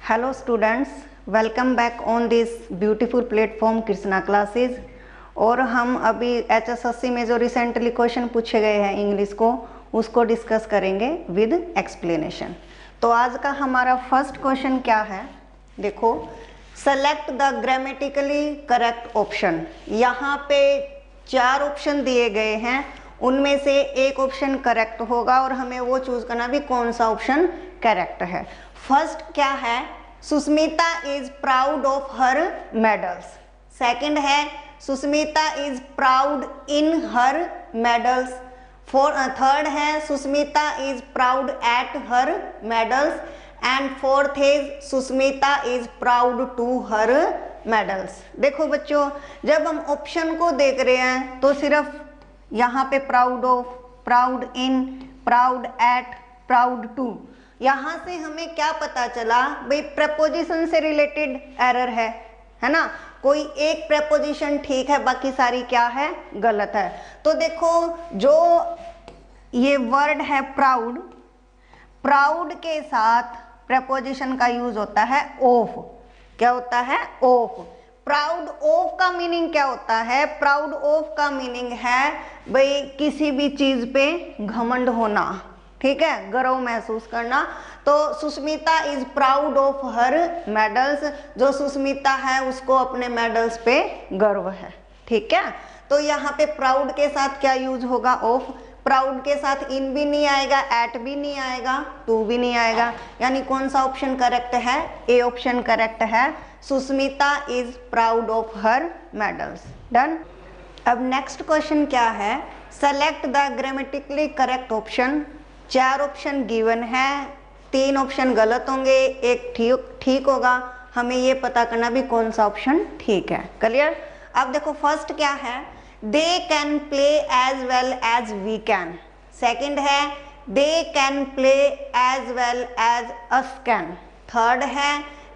Hello students, welcome back on this beautiful platform Krishna classes. और हम अभी HSSC में जो रिसेंटली क्वेश्चन पूछे गए हैं इंग्लिश को उसको डिस्कस करेंगे विद एक्सप्लेनेशन। तो आज का हमारा फर्स्ट क्वेश्चन क्या है, देखो, select the grammatically correct option. यहाँ पे 4 ऑप्शन दिए गए हैं, उनमें से एक ऑप्शन करेक्ट होगा और हमें वो चूज करना भी कौन सा ऑप्शन करेक्ट है। फर्स्ट क्या है, Sushmita is proud of her medals. Second है, Sushmita is proud in her medals. Third है, Sushmita is proud at her medals. And fourth is Sushmita is proud to her medals. देखो बच्चों, जब हम ऑप्शन को देख रहे हैं तो सिर्फ यहाँ पे proud of, proud in, proud at, proud to, यहाँ से हमें क्या पता चला भाई प्रेपोजिशन से रिलेटेड एरर है ना। कोई एक प्रेपोजिशन ठीक है, बाकी सारी क्या है, गलत है। तो देखो, जो ये वर्ड है प्राउड, प्राउड के साथ प्रेपोजिशन का यूज होता है ऑफ। क्या होता है, ऑफ। प्राउड ऑफ का मीनिंग क्या होता है, प्राउड ऑफ का मीनिंग है भाई किसी भी चीज पे घमंड होना, ठीक है, गर्व महसूस करना। तो Sushmita is proud of her medals, जो सुष्मिता है उसको अपने मेडल्स पे गर्व है, ठीक है। तो यहाँ पे प्राउड के साथ क्या यूज होगा, ऑफ। प्राउड के साथ इन भी नहीं आएगा, एट भी नहीं आएगा, टू भी नहीं आएगा, यानी कौन सा ऑप्शन करेक्ट है, ए ऑप्शन करेक्ट है। Sushmita is proud of her medals. Done. अब नेक्स्ट क्वेश्चन क्या है, select the grammatically correct option. 4 option given है, 3 ऑप्शन गलत होंगे, एक ठीक होगा। हमें ये पता करना भी कौन सा ऑप्शन ठीक है। क्लियर। अब देखो, फर्स्ट क्या है, they can play as well as we can. Second है, they can play as well as us can. Third है,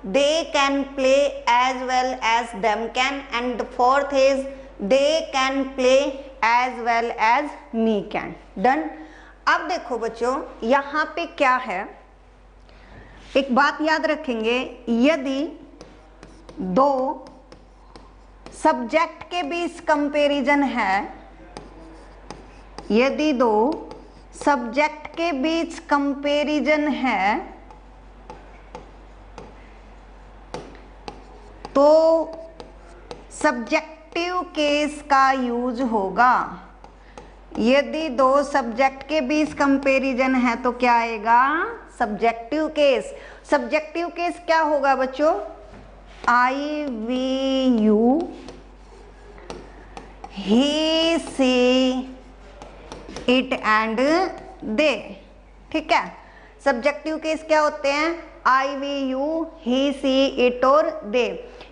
they can play as well as them can. And fourth is they can play as well as me can. Done. अब देखो बच्चों, यहाँ पे क्या है, एक बात याद रखेंगे, यदि 2 सब्जेक्ट के बीच कंपैरिजन है, यदि 2 सब्जेक्ट के बीच कंपैरिजन है तो सब्जेक्टिव केस का यूज होगा। यदि 2 सब्जेक्ट के बीच कंपैरिजन है तो क्या आएगा, सब्जेक्टिव केस। सब्जेक्टिव केस क्या होगा बच्चों, I we you, he she it and they, ठीक है। सब्जेक्टिव केस क्या होते हैं, I we you, he she it और दे।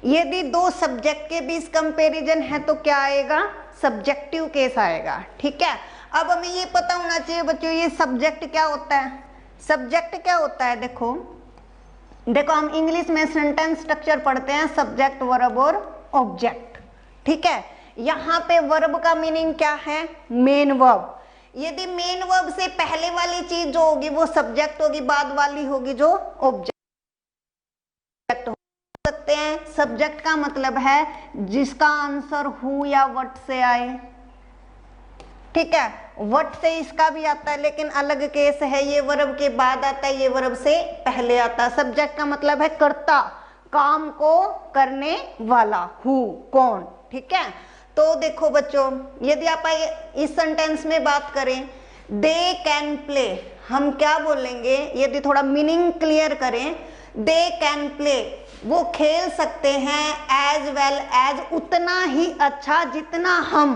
यदि 2 सब्जेक्ट के बीच कंपैरिजन है तो क्या आएगा, सब्जेक्टिव केस आएगा, ठीक है। अब हमें ये पता होना चाहिए बच्चों, ये सब्जेक्ट क्या होता है। सब्जेक्ट क्या होता है, देखो हम इंग्लिश में सेंटेंस स्ट्रक्चर पढ़ते हैं, सब्जेक्ट, वर्ब और ऑब्जेक्ट, ठीक है। यहाँ पे वर्ब का मीनिंग क्या है, मेन वर्ब। यदि मेन वर्ब से पहले वाली चीज जो होगी वो सब्जेक्ट होगी, बाद वाली होगी जो ऑब्जेक्ट हो सकते हैं। सब्जेक्ट का मतलब है जिसका आंसर हु या व्हाट से आए, ठीक है। व्हाट से इसका भी आता है लेकिन अलग केस है, ये वर्ब के बाद आता है, ये वर्ब से पहले आता है। सब्जेक्ट का मतलब है कर्ता, काम को करने वाला, हु, कौन, ठीक है। तो देखो बच्चों, यदि आप इस सेंटेंस में बात करें, दे कैन प्ले, हम क्या बोलेंगे, यदि थोड़ा मीनिंग क्लियर करें, दे कैन प्ले, वो खेल सकते हैं, एज वेल एज, उतना ही अच्छा जितना हम,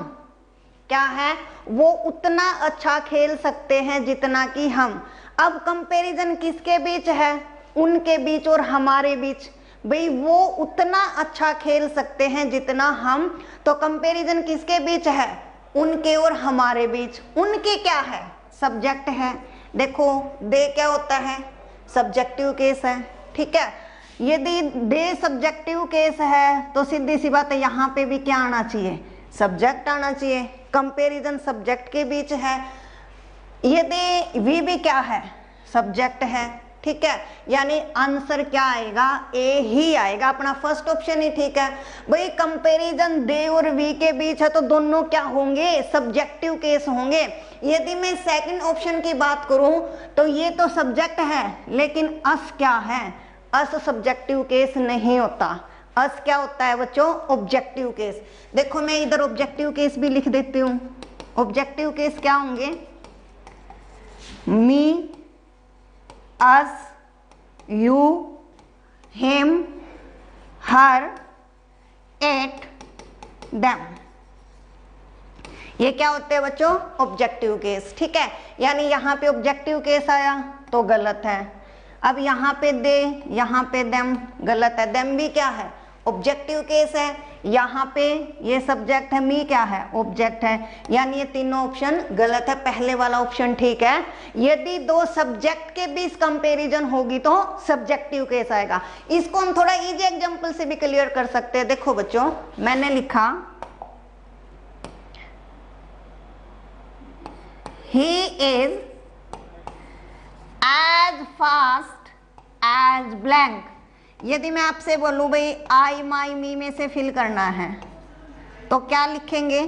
क्या है, वो उतना अच्छा खेल सकते हैं जितना कि हम। अब कंपैरिजन किसके बीच है, उनके बीच और हमारे बीच। भाई वो उतना अच्छा खेल सकते हैं जितना हम, तो कंपैरिजन किसके बीच है, उनके और हमारे बीच। उनके क्या है, सब्जेक्ट है। देखो दे क्या होता है, सब्जेक्टिव केस है, ठीक है। यदि दे सब्जेक्टिव केस है तो सीधी सी बात है, यहाँ पे भी क्या आना चाहिए, सब्जेक्ट आना चाहिए। कंपैरिजन सब्जेक्ट के बीच है। यदि वी भी क्या है, सब्जेक्ट है, ठीक है, यानी आंसर क्या आएगा, ए ही आएगा, अपना फर्स्ट ऑप्शन ही ठीक है। भाई कंपैरिजन दे और वी के बीच है तो दोनों क्या होंगे, सब्जेक्टिव केस होंगे। यदि मैं सेकंड ऑप्शन की बात करूं तो ये तो सब्जेक्ट है, लेकिन अस क्या है, अस सब्जेक्टिव केस नहीं होता, अस क्या होता है बच्चों, ऑब्जेक्टिव केस। देखो मैं इधर ऑब्जेक्टिव केस भी लिख देती हूं। ऑब्जेक्टिव केस क्या होंगे, me, us, you, him, her, it, them, ये क्या होते हैं बच्चों, ऑब्जेक्टिव केस। ठीक है, यानी यहाँ पे ऑब्जेक्टिव केस आया तो गलत है। अब यहाँ पे दे, यहाँ पे देम, गलत है। देम भी क्या है, ऑब्जेक्टिव केस है। यहाँ पे ये सब्जेक्ट है, मी क्या है, ऑब्जेक्ट है, यानी ये तीनों ऑप्शन गलत है, पहले वाला ऑप्शन ठीक है। यदि दो सब्जेक्ट के बीच कंपैरिजन होगी तो सब्जेक्टिव केस आएगा। इसको हम थोड़ा इजी एग्जांपल से भी क्लियर कर सकते हैं। देखो बच्चों, मैंने लिखा he is as fast as blank। यदि मैं आपसे बोलूं भाई आई माई मी में से फिल करना है तो क्या लिखेंगे,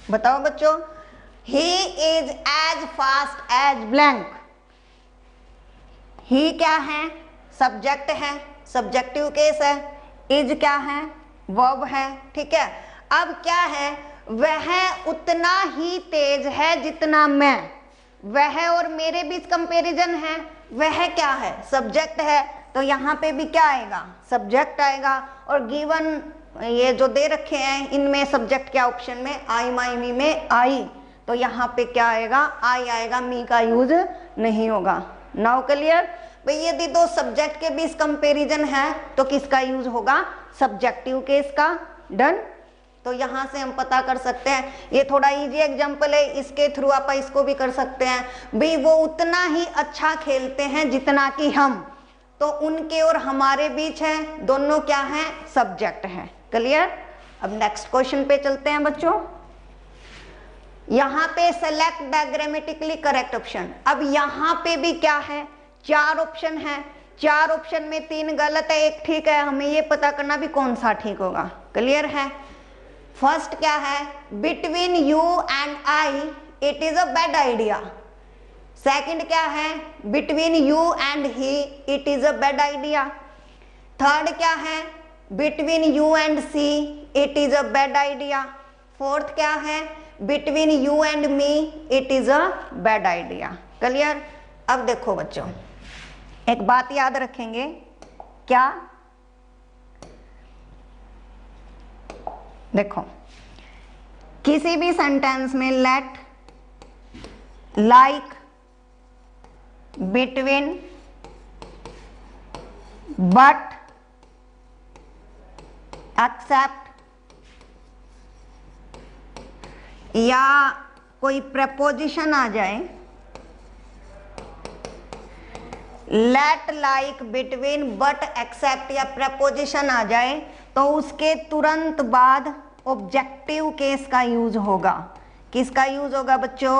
बताओ बच्चों। he is as fast as blank। ही क्या है, सब्जेक्ट है, सब्जेक्टिव केस है। इज क्या है, वर्ब है। ठीक है, अब क्या है, वह उतना ही तेज है जितना मैं, वह और मेरे बीच कंपैरिजन है, वह क्या है, सब्जेक्ट है, तो यहाँ पे भी क्या आएगा, सब्जेक्ट आएगा। और गिवन ये जो दे रखे हैं इनमें सब्जेक्ट क्या ऑप्शन में, आई माई मी में आई, तो यहाँ पे क्या आएगा, आई आएगा, मी का यूज नहीं होगा। Now clear. भाई यदि दो सब्जेक्ट के बीच कंपैरिजन है तो किसका यूज होगा, सब्जेक्टिव केस का। डन। तो यहां से हम पता कर सकते हैं, ये थोड़ा इजी एग्जांपल है, इसके थ्रू आप इसको भी कर सकते हैं। भाई वो उतना ही अच्छा खेलते हैं जितना कि हम, तो उनके और हमारे बीच है, दोनों क्या है, सब्जेक्ट है। क्लियर। अब नेक्स्ट क्वेश्चन पे चलते हैं बच्चों। यहाँ पे select the grammatically correct option. अब यहाँ पे भी क्या है, चार ऑप्शन है, चार ऑप्शन में तीन गलत है, एक ठीक है। हमें ये पता करना भी कौन सा ठीक होगा। क्लियर है। फर्स्ट क्या है, between you and I it is a bad idea. Second क्या है, between you and he it is a bad idea. Third क्या है, between you and see it is a bad idea. Fourth क्या है, between you and me it is a bad idea. Clear. अब देखो बच्चों, एक बात याद रखेंगे, क्या, देखो किसी भी सेंटेंस में let, like, between, but, except या कोई प्रपोजिशन आ जाए, let, like, between, but, except या प्रपोजिशन आ जाए तो उसके तुरंत बाद ऑब्जेक्टिव केस का यूज होगा। किसका यूज होगा बच्चों,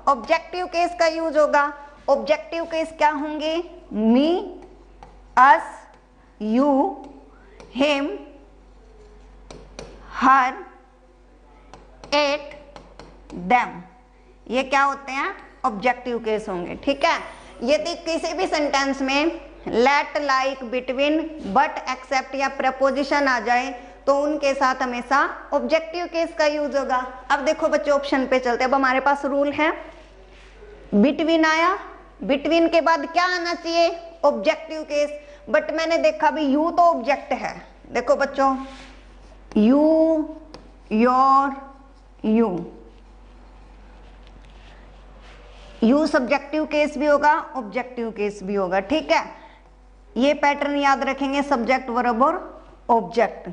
ऑब्जेक्टिव केस का यूज होगा। ऑब्जेक्टिव केस क्या होंगे, me, us, you, him, her, it, them, ये क्या होते हैं, ऑब्जेक्टिव केस होंगे। ठीक है। यदि किसी भी सेंटेंस में let, like, between, but, except या प्रपोजिशन आ जाए तो उनके साथ हमेशा ऑब्जेक्टिव केस का यूज होगा। अब देखो बच्चों, ऑप्शन पे चलते हैं। अब हमारे पास रूल है, बिटवीन आया, बिटवीन के बाद क्या आना चाहिए, ऑब्जेक्टिव केस। बट मैंने देखा भी यू तो ऑब्जेक्ट है। देखो बच्चों, you, your, you, you subjective case भी होगा, ऑब्जेक्टिव केस भी होगा। ठीक है, ये पैटर्न याद रखेंगे, सब्जेक्ट, वर्ब और ऑब्जेक्ट।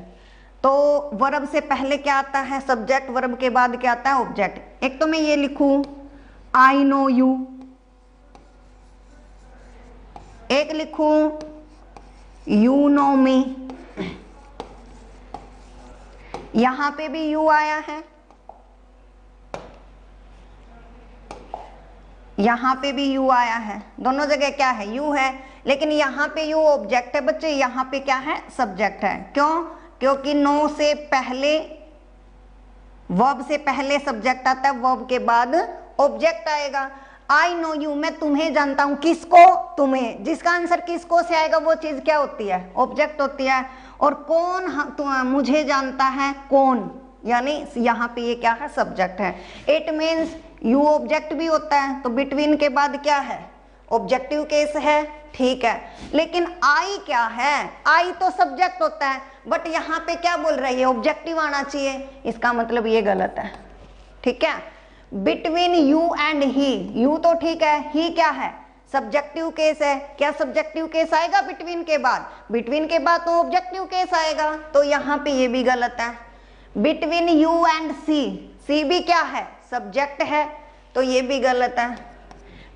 तो वर्ब से पहले क्या आता है, सब्जेक्ट, वर्ब के बाद क्या आता है, ऑब्जेक्ट। एक तो मैं ये लिखूं, आई नो यू, एक लिखूं, यू नो मी, यहां पे भी यू आया है, यहां पे भी यू आया है, दोनों जगह क्या है, यू है। लेकिन यहाँ पे यू ऑब्जेक्ट है बच्चे, यहाँ पे क्या है, सब्जेक्ट है। क्यों? क्योंकि नो से पहले, वर्ब से पहले सब्जेक्ट आता है, वर्ब के बाद ऑब्जेक्ट आएगा। आई नो यू, मैं तुम्हें जानता हूं। किसको? तुम्हें। जिसका आंसर किसको से आएगा वो चीज क्या होती है? ऑब्जेक्ट होती है। और कौन मुझे जानता है? कौन, यानी यहाँ पे ये क्या है, सब्जेक्ट है। इट मीन्स यू ऑब्जेक्ट भी होता है, तो बिटवीन के बाद क्या है, ऑब्जेक्टिव केस है, ठीक है। लेकिन आई क्या है? आई तो सब्जेक्ट होता है, बट यहाँ पे क्या बोल रही है, ऑब्जेक्टिव आना चाहिए। इसका मतलब ये गलत है, ठीक है। Between you and he, you तो ठीक है, ही क्या है, सब्जेक्टिव केस है। क्या सब्जेक्टिव केस आएगा बिटवीन के बाद? बिटवीन के बाद तो ऑब्जेक्टिव केस आएगा, तो यहाँ पे ये भी गलत है। बिटवीन यू एंड सी, सी भी क्या है, सब्जेक्ट है, तो ये भी गलत है।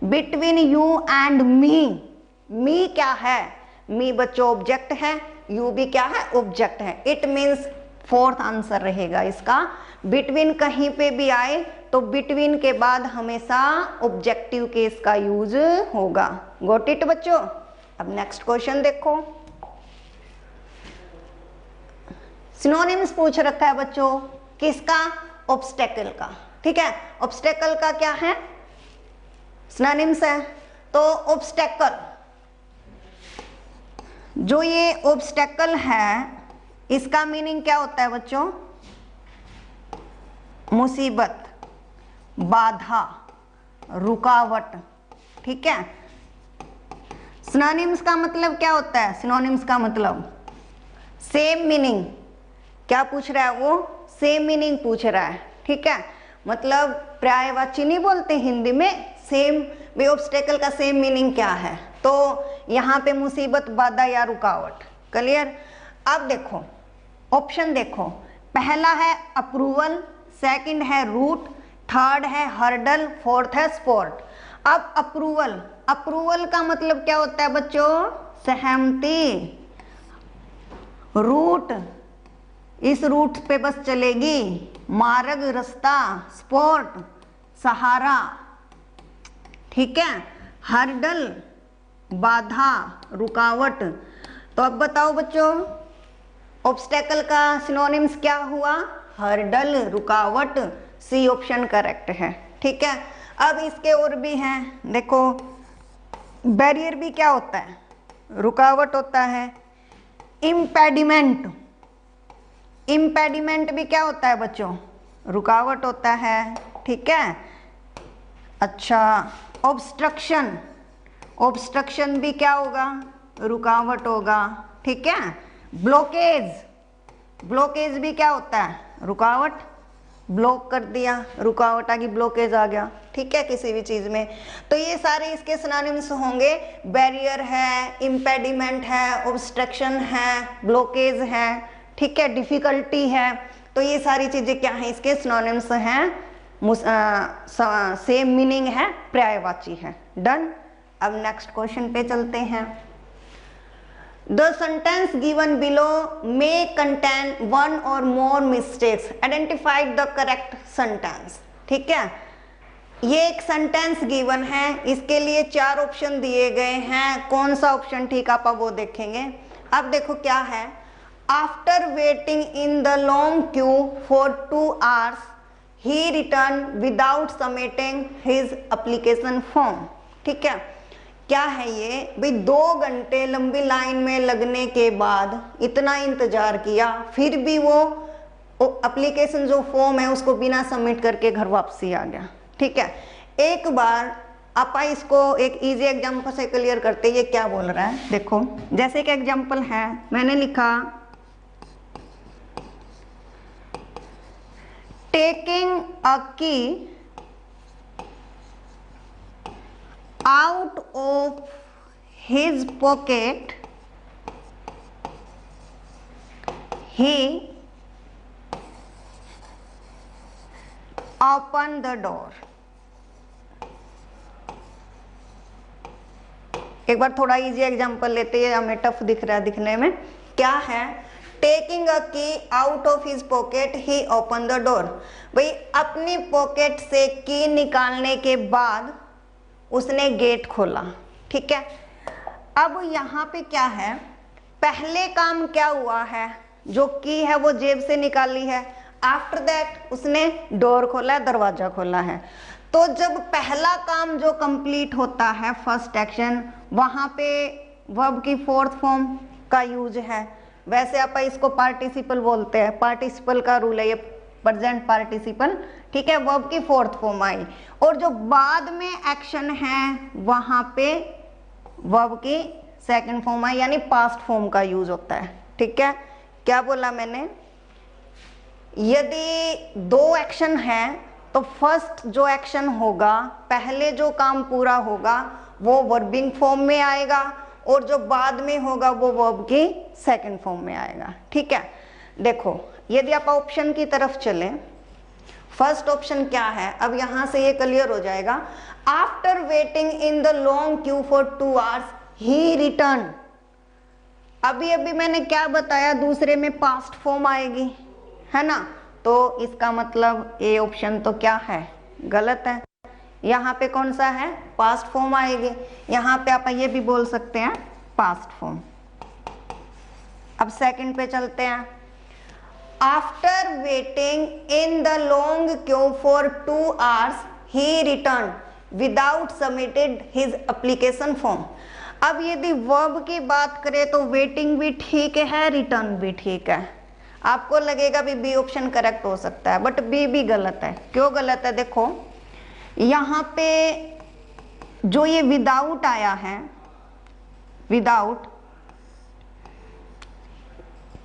बिटवीन यू एंड मी, मी क्या है, मी बच्चों ऑब्जेक्ट है, यू भी क्या है, ऑब्जेक्ट है। इट मीन्स फोर्थ आंसर रहेगा इसका। बिटवीन कहीं पे भी आए तो बिटवीन के बाद हमेशा ऑब्जेक्टिव केस का यूज होगा। गॉट इट बच्चों? अब नेक्स्ट क्वेश्चन देखो। सिनोनिम्स पूछ रखा है बच्चों, किसका? ऑब्स्टेकल का, ठीक है। ऑब्स्टेकल का क्या है, सिनोनिम्स है। तो ऑब्स्टेकल, जो ये ऑब्स्टेकल है, इसका मीनिंग क्या होता है बच्चों? मुसीबत, बाधा, रुकावट, ठीक है। सिनोनिम्स का मतलब क्या होता है? सिनोनिम्स का मतलब सेम मीनिंग। क्या पूछ रहा है वो? सेम मीनिंग पूछ रहा है, ठीक है। मतलब पर्यायवाची नहीं बोलते हिंदी में, सेम वे ऑब्स्टेकल का सेम मीनिंग क्या है, तो यहाँ पे मुसीबत, बाधा या रुकावट। क्लियर? अब देखो ऑप्शन देखो, पहला है अप्रूवल, सेकंड है रूट, थर्ड है हर्डल, फोर्थ है स्पोर्ट। अब अप्रूवल, अप्रूवल का मतलब क्या होता है बच्चों? सहमति। रूट, इस रूट पे बस चलेगी, मार्ग, रास्ता, स्पोर्ट, सहारा, ठीक है। हर्डल, बाधा, रुकावट। तो अब बताओ बच्चों, ऑब्स्टेकल का सिनोनिम्स क्या हुआ? हर्डल, रुकावट। सी ऑप्शन करेक्ट है, ठीक है। अब इसके और भी हैं, देखो बैरियर भी क्या होता है? रुकावट होता है। इम्पेडिमेंट, इम्पेडिमेंट भी क्या होता है बच्चों? रुकावट होता है, ठीक है। अच्छा, ऑब्स्ट्रक्शन, ऑब्स्ट्रक्शन भी क्या होगा? रुकावट होगा, ठीक है। ब्लॉकेज, ब्लॉकेज भी क्या होता है? रुकावट। ब्लॉक कर दिया, रुकावट आ गई, ब्लॉकेज आ गया, ठीक है, किसी भी चीज में। तो ये सारे इसके सिनोनिम्स होंगे। बैरियर है, इम्पेडिमेंट है, ऑब्स्ट्रक्शन है, ब्लॉकेज है, ठीक है, डिफिकल्टी है। तो ये सारी चीजें क्या हैं? इसके सिनोनिम्स हैं, सेम मीनिंग है, पर्यायवाची है। डन। अब नेक्स्ट क्वेश्चन पे चलते हैं। The sentence given below may contain one or more mistakes. Identify the correct sentence. ठीक है, ये एक सेंटेंस गिवन है, इसके लिए 4 ऑप्शन दिए गए हैं। कौन सा ऑप्शन ठीक आप वो देखेंगे। अब देखो क्या है, after waiting in the long Q for 2 hours he return without submitting his application form. ठीक है, क्या है ये भाई, 2 घंटे लंबी लाइन में लगने के बाद इतना इंतजार किया, फिर भी वो एप्लीकेशन जो फॉर्म है उसको बिना सबमिट करके घर वापसी आ गया। ठीक है, एक बार आप इसको एक इजी एग्जांपल से क्लियर करते, ये क्या बोल रहा है देखो। जैसे कि एग्जांपल है, मैंने लिखा टेकिंग अ की out of his pocket he opened the door। एक बार थोड़ा इजी एग्जांपल लेते हैं, हमें टफ दिख रहा है दिखने में। क्या है, टेकिंग अ की out of his pocket he open the door. भाई अपनी पॉकेट से की निकालने के बाद उसने गेट खोला। ठीक है, अब यहाँ पे क्या है, पहले काम क्या हुआ है, जो की है वो जेब से निकाली है, आफ्टर दैट उसने डोर खोला, दरवाजा खोला है। तो जब पहला काम जो कंप्लीट होता है, फर्स्ट एक्शन, वहां पे वर्ब की फोर्थ फॉर्म का यूज है। वैसे आप इसको पार्टिसिपल बोलते हैं, पार्टिसिपल का रूल है ये, प्रेजेंट पार्टिसिपल, ठीक है। वर्ब की फोर्थ फॉर्म आई और जो बाद में एक्शन है वहां पे वर्ब की सेकंड फॉर्म आई, यानी पास्ट फॉर्म का यूज होता है, ठीक है। क्या बोला मैंने, यदि दो एक्शन है तो फर्स्ट जो एक्शन होगा, पहले जो काम पूरा होगा वो वर्बिंग फॉर्म में आएगा और जो बाद में होगा वो वर्ब की सेकंड फॉर्म में आएगा, ठीक है। देखो यदि आप ऑप्शन की तरफ चलें, फर्स्ट ऑप्शन क्या है, अब यहां से ये क्लियर हो जाएगा। After waiting in the long Q for 2 hours he return. अभी अभी मैंने क्या बताया, दूसरे में पास्ट फॉर्म आएगी, है ना, तो इसका मतलब ए ऑप्शन तो क्या है, गलत है। यहाँ पे कौन सा है, पास्ट फॉर्म आएगी। यहाँ पे आप ये भी बोल सकते हैं पास्ट फॉर्म। अब सेकंड पे चलते हैं। After waiting in the long Q for 2 hours he return without submitted his application form. अब यदि वर्ब की बात करें तो वेटिंग भी ठीक है, रिटर्न भी ठीक है। आपको लगेगा भी बी ऑप्शन करेक्ट हो सकता है, बट बी भी गलत है। क्यों गलत है, देखो यहाँ पे जो ये विदाउट आया है, विदाउट,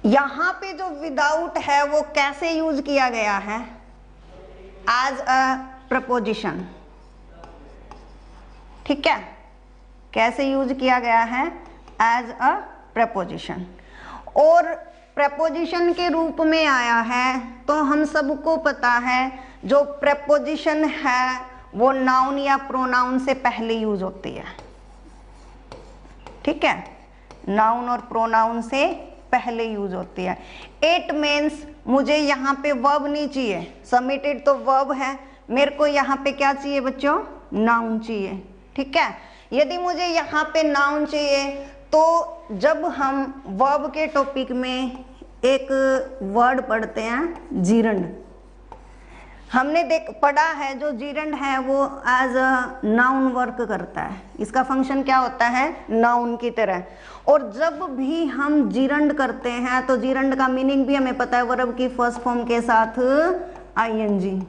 यहाँ पे जो विदाउट है वो कैसे यूज किया गया है, एज अ प्रपोजिशन, ठीक है। कैसे यूज किया गया है, एज अ प्रपोजिशन, और प्रपोजिशन के रूप में आया है। तो हम सबको पता है जो प्रपोजिशन है वो नाउन या प्रोनाउन से पहले यूज होती है, ठीक है। नाउन और प्रोनाउन से पहले यूज होती है। इट मीन्स मुझे यहाँ पे वर्ब नहीं चाहिए, सबमिटेड तो वर्ब है, मेरे को यहाँ पे क्या चाहिए बच्चों, नाउन चाहिए, ठीक है। यदि मुझे यहाँ पे नाउन चाहिए तो जब हम वर्ब के टॉपिक में एक वर्ड पढ़ते हैं जीरंड, हमने पढ़ा है जो जीरंड है वो एज अ नाउन वर्क करता है। इसका फंक्शन क्या होता है, नाउन की तरह। और जब भी हम जीरंड करते हैं तो जीरंड का मीनिंग भी हमें पता है, वर्ब की फर्स्ट फॉर्म के साथ आईएनजी,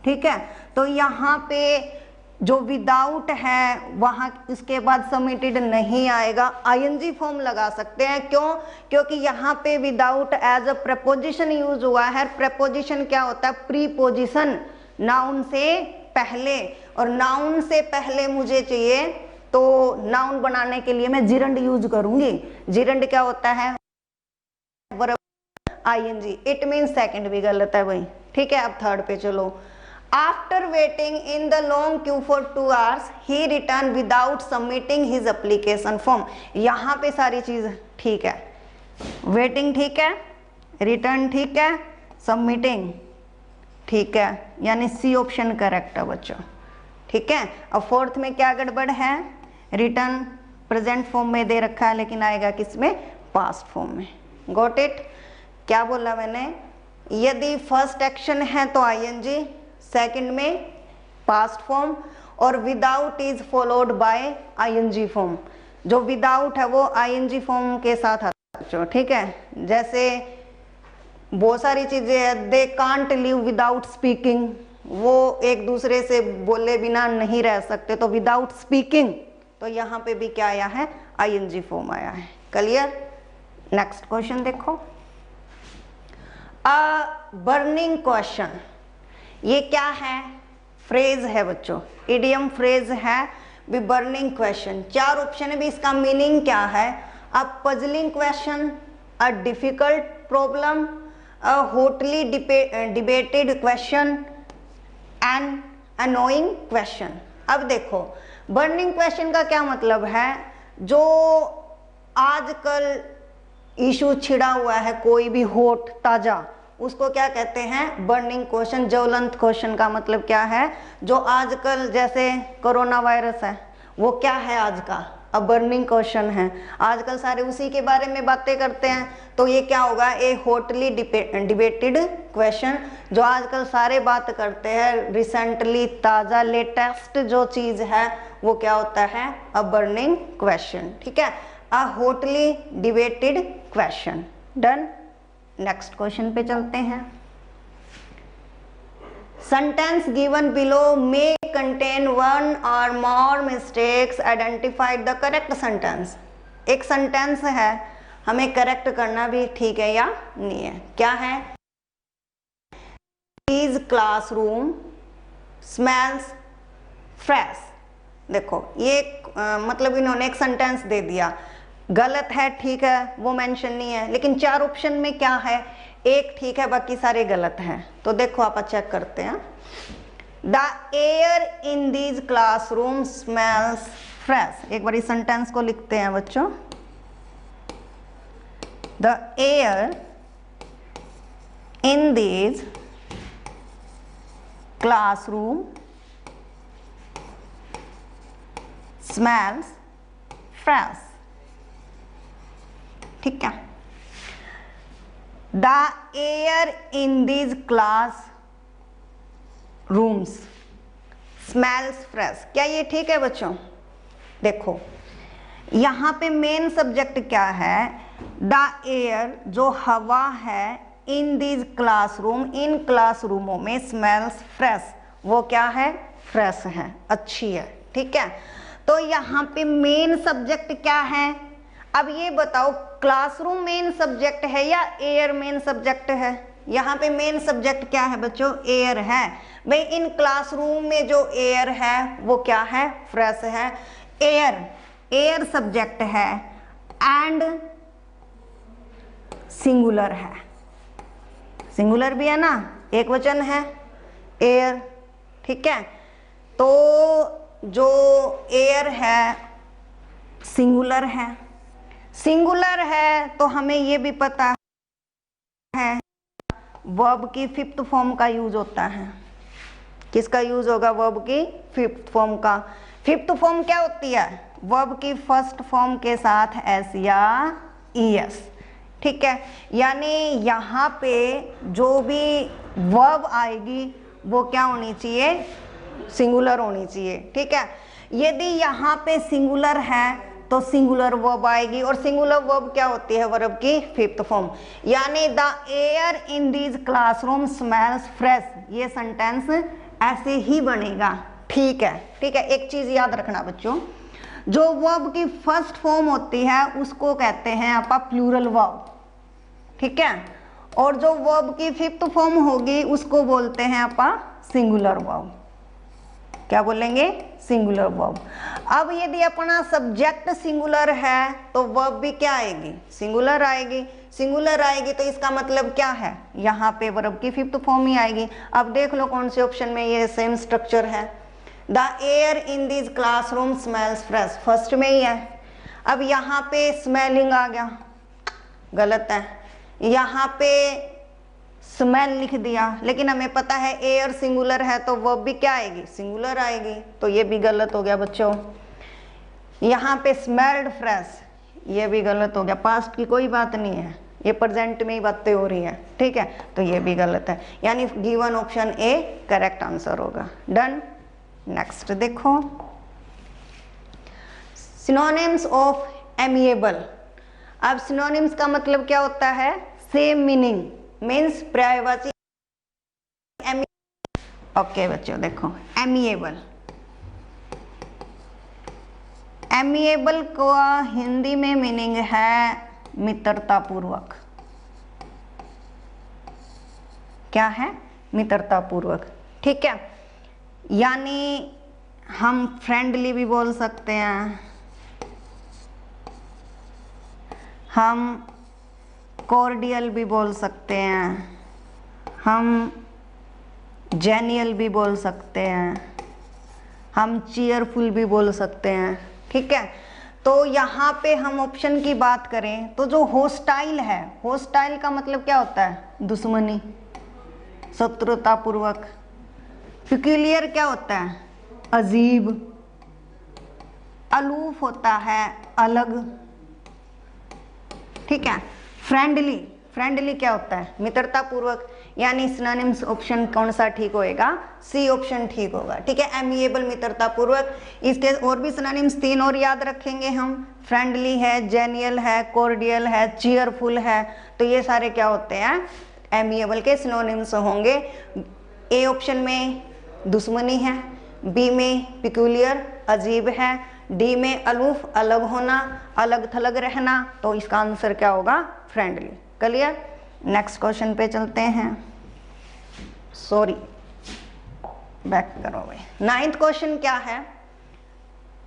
ठीक है। तो यहाँ पे जो विदाउट है वहां इसके बाद सबमिटेड नहीं आएगा, आईएनजी फॉर्म लगा सकते हैं। क्यों, क्योंकि यहाँ पे without as a preposition use हुआ है। प्रपोजिशन क्या होता है, प्रीपोजिशन, नाउन से पहले, और नाउन से पहले मुझे चाहिए तो नाउन बनाने के लिए मैं जिरंड यूज करूंगी। जिरंड क्या होता है, verb ING. It mean second भी गलत है भाई, ठीक है। अब थर्ड पे चलो। After waiting in the long Q for 2 hours he return without submitting his application form. यहाँ पे सारी चीज ठीक है, वेटिंग ठीक है, रिटर्न ठीक है, सबमिटिंग ठीक है, यानी सी ऑप्शन करेक्ट है बच्चों, ठीक है। अब फोर्थ में क्या गड़बड़ है, रिटर्न प्रेजेंट फॉर्म में दे रखा है लेकिन आएगा किसमें, पास्ट फॉर्म में। Got it. क्या बोला मैंने, यदि फर्स्ट एक्शन है तो आईएनजी, सेकंड में पास्ट फॉर्म, और without is followed by ING form. जो विदाउट है वो आईएनजी फॉर्म के साथ आता है, ठीक है। जैसे बहुत सारी चीजें हैं, they can't live without speaking, वो एक दूसरे से बोले बिना नहीं रह सकते, तो विदाउट स्पीकिंग, तो यहाँ पे भी क्या आया है, आईएनजी फॉर्म आया है। क्लियर। नेक्स्ट क्वेश्चन देखो, अ बर्निंग क्वेश्चन। ये क्या है, फ्रेज है बच्चों, इडियम फ्रेज है। भी बर्निंग क्वेश्चन, 4 ऑप्शन है भी, इसका मीनिंग क्या है, a puzzling question, a difficult problem, a hotly debated question, an annoying question. अब देखो बर्निंग क्वेश्चन का क्या मतलब है, जो आजकल इशू छिड़ा हुआ है, कोई भी हॉट ताजा, उसको क्या कहते हैं, बर्निंग क्वेश्चन। ज्वलंत क्वेश्चन का मतलब क्या है, जो आजकल जैसे कोरोना वायरस है वो क्या है आज का, अ बर्निंग क्वेश्चन है। आजकल सारे उसी के बारे में बातें करते हैं, तो ये क्या होगा, ए हॉटली डिबेटेड क्वेश्चन, जो आजकल सारे बात करते हैं, रिसेंटली ताज़ा लेटेस्ट जो चीज़ है वो क्या होता है, अ बर्निंग क्वेश्चन। ठीक है, a hotly debated question. Done. Next question पे चलते हैं। Sentence given below may contain one or more mistakes. Identify the correct sentence. एक सेंटेंस है, हमें करेक्ट करना भी ठीक है या नहीं है। क्या है? His classroom smells fresh। देखो ये मतलब इन्होंने एक सेंटेंस दे दिया, गलत है, ठीक है, वो मेंशन नहीं है, लेकिन 4 ऑप्शन में क्या है, एक ठीक है, बाकी सारे गलत हैं। तो देखो आप चेक करते हैं। The air in these classroom smells fresh. एक बार इस सेंटेंस को लिखते हैं बच्चों। The air in these classroom smells fresh. ठीक है, the air in these class rooms smells fresh. क्या ये ठीक है बच्चों? देखो यहाँ पे मेन सब्जेक्ट क्या है, द एयर जो हवा है, इन दीज क्लासरूम इन क्लासरूमों में, स्मेल्स फ्रेश वो क्या है, फ्रेश है, अच्छी है। ठीक है, तो यहाँ पे मेन सब्जेक्ट क्या है? अब ये बताओ क्लासरूम मेन सब्जेक्ट है या एयर मेन सब्जेक्ट है? यहाँ पे मेन सब्जेक्ट क्या है बच्चों, एयर है। भाई इन क्लासरूम में जो एयर है वो क्या है, फ्रेश है। एयर सब्जेक्ट है एंड सिंगुलर है, सिंगुलर भी है ना, एक वचन है एयर। ठीक है, तो जो एयर है सिंगुलर है, सिंगुलर है तो हमें ये भी पता है वर्ब की 5th फॉर्म का यूज होता है। किसका यूज होगा, वर्ब की 5th फॉर्म का। 5th फॉर्म क्या होती है, वर्ब की 1st फॉर्म के साथ एस या ईएस। ठीक है, यानी यहाँ पे जो भी वर्ब आएगी वो क्या होनी चाहिए, सिंगुलर होनी चाहिए। ठीक है, यदि यहाँ पे सिंगुलर है तो सिंगुलर वर्ब आएगी, और सिंगुलर वर्ब क्या होती है, वर्ब की 5th फॉर्म। यानी the air in these classroom smells fresh, ये सेंटेंस ऐसे ही बनेगा। ठीक है, ठीक है, एक चीज याद रखना बच्चों, जो वर्ब की 1st फॉर्म होती है उसको कहते हैं आपका प्लूरल वर्ब। ठीक है, और जो वर्ब की 5th फॉर्म होगी उसको बोलते हैं आपका सिंगुलर वर्ब। क्या बोलेंगे, सिंगुलर वर्ब। अब यदि अपना सब्जेक्ट सिंगुलर है तो वर्ब भी क्या आएगी, सिंगुलर आएगी। सिंगुलर आएगी तो इसका मतलब क्या है, यहाँ पे वर्ब की 5th फॉर्म ही आएगी। अब देख लो कौन से ऑप्शन में ये सेम स्ट्रक्चर है। The air in this classroom smells fresh, first में ही है। अब यहाँ पे स्मेलिंग आ गया, गलत है। यहाँ पे स्मेल लिख दिया, लेकिन हमें पता है एयर सिंगुलर है तो वर्ब भी क्या आएगी, सिंगुलर आएगी, तो ये भी गलत हो गया बच्चों। यहाँ पे स्मेल्ड फ्रेश, ये भी गलत हो गया। पास्ट की कोई बात नहीं है, ये प्रेजेंट में ही बातें हो रही है। ठीक है, तो ये भी गलत है, यानी given option A correct answer होगा। डन। नेक्स्ट देखो, सिनोनिम्स ऑफ एमिएबल। अब सिनोनिम्स का मतलब क्या होता है, सेम मीनिंग, मीन्स पर्यायवाची। ओके बच्चों देखो, एमिएबल, एमिएबल का हिंदी में मीनिंग है मित्रतापूर्वक। क्या है, मित्रतापूर्वक। ठीक है, यानी हम फ्रेंडली भी बोल सकते हैं, हम कॉर्डियल भी बोल सकते हैं, हम जेनियल भी बोल सकते हैं, हम चीयरफुल भी बोल सकते हैं। ठीक है, तो यहाँ पे हम ऑप्शन की बात करें तो जो होस्टाइल है, होस्टाइल का मतलब क्या होता है, दुश्मनी, शत्रुतापूर्वक। पिक्यूलियर क्या होता है, अजीब, अलूफ होता है अलग, ठीक है। फ्रेंडली, फ्रेंडली क्या होता है? मित्रता पूर्वक, यानी सिनोनिम्स ऑप्शन कौन सा ठीक होएगा? सी ऑप्शन ठीक होगा, ठीक है। एमिएबल मित्रता पूर्वक, इसके और भी सिनोनिम्स 3 और याद रखेंगे हम। फ्रेंडली है, जेनियल है, कॉर्डियल है, चीयरफुल है, तो ये सारे क्या होते हैं? एमिएबल के सिनोनिम्स होंगे। ए ऑप्शन में दुश्मनी है, बी में पिक्यूलियर अजीब है, डी में अलूफ अलग होना, अलग थलग रहना, तो इसका आंसर क्या होगा? फ्रेंडली। क्लियर? नेक्स्ट क्वेश्चन पे चलते हैं। सॉरी, बैक करो भाई। 9th क्वेश्चन क्या है?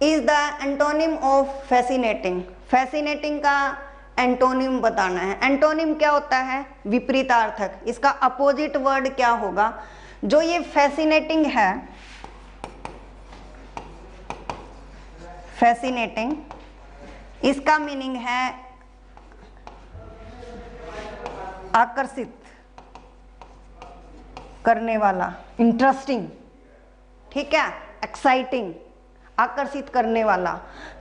Is the antonym of fascinating. Fascinating का एंटोनिम बताना है। एंटोनिम क्या होता है? विपरीतार्थक। इसका अपोजिट वर्ड क्या होगा? जो ये फैसिनेटिंग है, फैसिनेटिंग, इसका मीनिंग है आकर्षित करने वाला, इंटरेस्टिंग, ठीक है, एक्साइटिंग, आकर्षित करने वाला।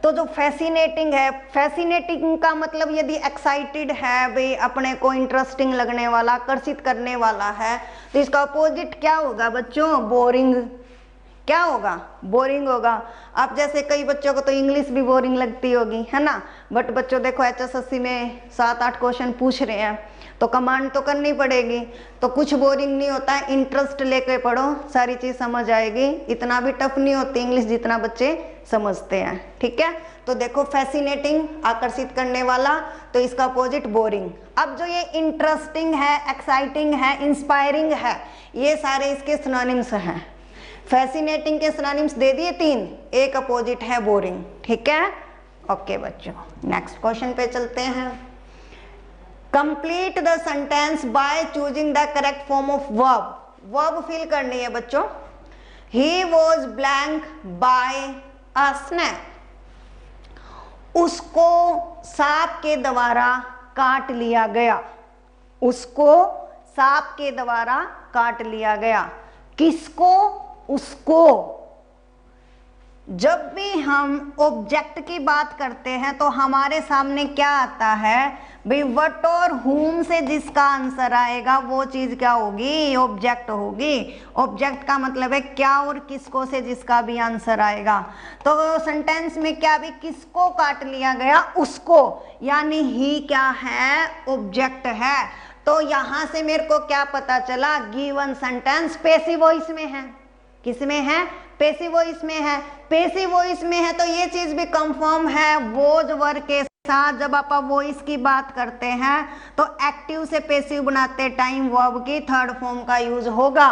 तो जो फैसिनेटिंग है, फैसिनेटिंग का मतलब यदि एक्साइटेड है भाई, अपने को इंटरेस्टिंग लगने वाला, आकर्षित करने वाला है, तो इसका अपोजिट क्या होगा बच्चों? बोरिंग। क्या होगा? बोरिंग होगा। अब जैसे कई बच्चों को तो इंग्लिश भी बोरिंग लगती होगी, है ना, बट बच्चों देखो HSSC में 7-8 क्वेश्चन पूछ रहे हैं, तो कमांड तो करनी पड़ेगी, तो कुछ बोरिंग नहीं होता है। इंटरेस्ट लेके पढ़ो, सारी चीज समझ आएगी। इतना भी टफ नहीं होती इंग्लिश जितना बच्चे समझते हैं, ठीक है। तो देखो फैसिनेटिंग, आकर्षित करने वाला, तो इसका अपोजिट बोरिंग। अब जो ये इंटरेस्टिंग है, एक्साइटिंग है, इंस्पायरिंग है, ये सारे इसके सिनोनिम्स हैं। फैसिनेटिंग के सिनोनिम्स दे दिए 3, एक अपोजिट है बोरिंग, ठीक है। ओके बच्चों, नेक्स्ट क्वेश्चन पे चलते हैं। Complete the sentence by choosing the correct form of verb. Verb fill करनी है बच्चों। He was blank by a snake. उसको सांप के द्वारा काट लिया गया। उसको सांप के द्वारा काट लिया गया। किसको? उसको। जब भी हम ऑब्जेक्ट की बात करते हैं तो हमारे सामने क्या आता है भाई? व्हाट और हुम से जिसका आंसर आएगा वो चीज क्या होगी? ऑब्जेक्ट होगी। ऑब्जेक्ट का मतलब है क्या और किसको से जिसका भी आंसर आएगा। तो सेंटेंस में क्या भी किसको काट लिया गया? उसको, यानी ही क्या है? ऑब्जेक्ट है। तो यहां से मेरे को क्या पता चला? गिवन सेंटेंस पैसिव वॉइस में है। किसमें है? पैसिव वॉइस में है। पैसिव वॉइस में है तो ये चीज भी कंफर्म है, वॉज वर्ब के साथ जब आप वॉइस की बात करते हैं तो एक्टिव से पैसिव बनाते टाइम वर्ब की थर्ड फॉर्म का यूज होगा।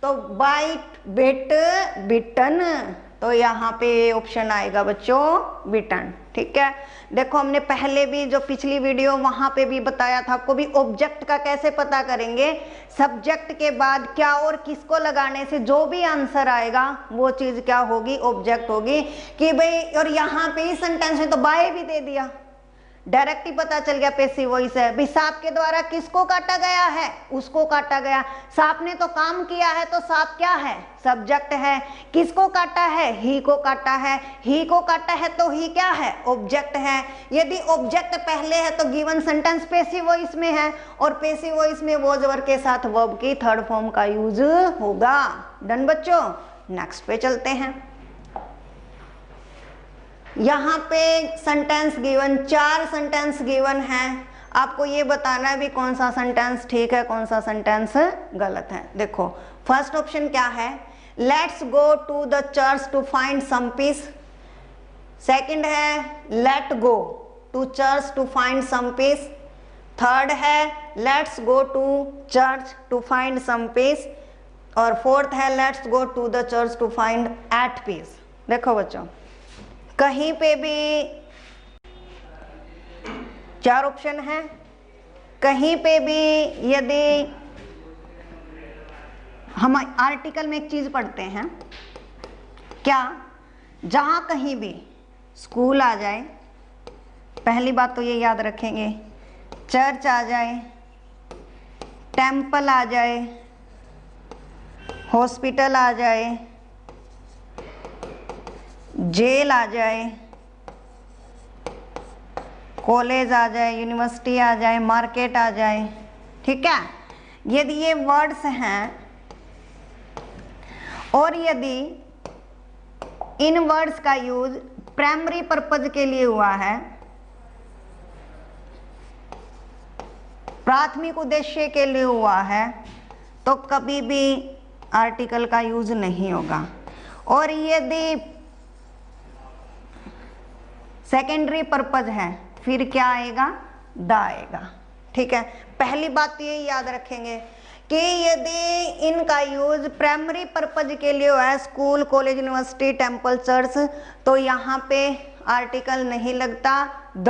तो बाइट, बिट, बिटन, तो यहाँ पे ऑप्शन आएगा बच्चों बिटन, ठीक है। देखो हमने पहले भी जो पिछली वीडियो वहां पे भी बताया था आपको भी, ऑब्जेक्ट का कैसे पता करेंगे? सब्जेक्ट के बाद क्या और किसको लगाने से जो भी आंसर आएगा वो चीज क्या होगी? ऑब्जेक्ट होगी। कि भाई, और यहाँ पे इस सेंटेंस में तो बाय भी दे दिया, डायरेक्ट ही पता चल गया पैसिव वॉइस है। भाई सांप के द्वारा किसको काटा गया है? उसको काटा गया। सांप ने तो काम किया है तो सांप क्या है? सब्जेक्ट है। किसको काटा है? ही को काटा है। ही को काटा है तो ही क्या है? ऑब्जेक्ट है। यदि ऑब्जेक्ट पहले है तो गिवन सेंटेंस पैसिव वॉइस में है, और पैसिव वॉइस में वॉज वर्ब के साथ वर्ब की थर्ड फॉर्म का यूज होगा। डन बच्चों, नेक्स्ट पे चलते हैं। यहाँ पे सेंटेंस गिवन, 4 सेंटेंस गिवन है। आपको ये बताना है भी कौन सा सेंटेंस ठीक है, कौन सा सेंटेंस गलत है। देखो फर्स्ट ऑप्शन क्या है? Let's go to the church to find some peace. Second है let go to church to find some peace. Third है let's go to church to find some peace. और फोर्थ है let's go to the church to find at peace. देखो बच्चों, कहीं पे भी 4 option है। कहीं पे भी यदि हम आर्टिकल में एक चीज पढ़ते हैं, क्या जहां कहीं भी स्कूल आ जाए, पहली बात तो ये याद रखेंगे, चर्च आ जाए, टेम्पल आ जाए, हॉस्पिटल आ जाए, जेल आ जाए, कॉलेज आ जाए, यूनिवर्सिटी आ जाए, मार्केट आ जाए, ठीक है। यदि ये वर्ड्स हैं और यदि इन वर्ड्स का यूज प्राइमरी पर्पज के लिए हुआ है, प्राथमिक उद्देश्य के लिए हुआ है, तो कभी भी आर्टिकल का यूज नहीं होगा। और यदि सेकेंडरी पर्पज है फिर क्या आएगा, द आएगा, ठीक है। पहली बात तो ये याद रखेंगे कि यदि इनका यूज प्राइमरी पर्पज के लिए हुआ है, school, college, university, temple, church, तो यहाँ पे आर्टिकल नहीं लगता द।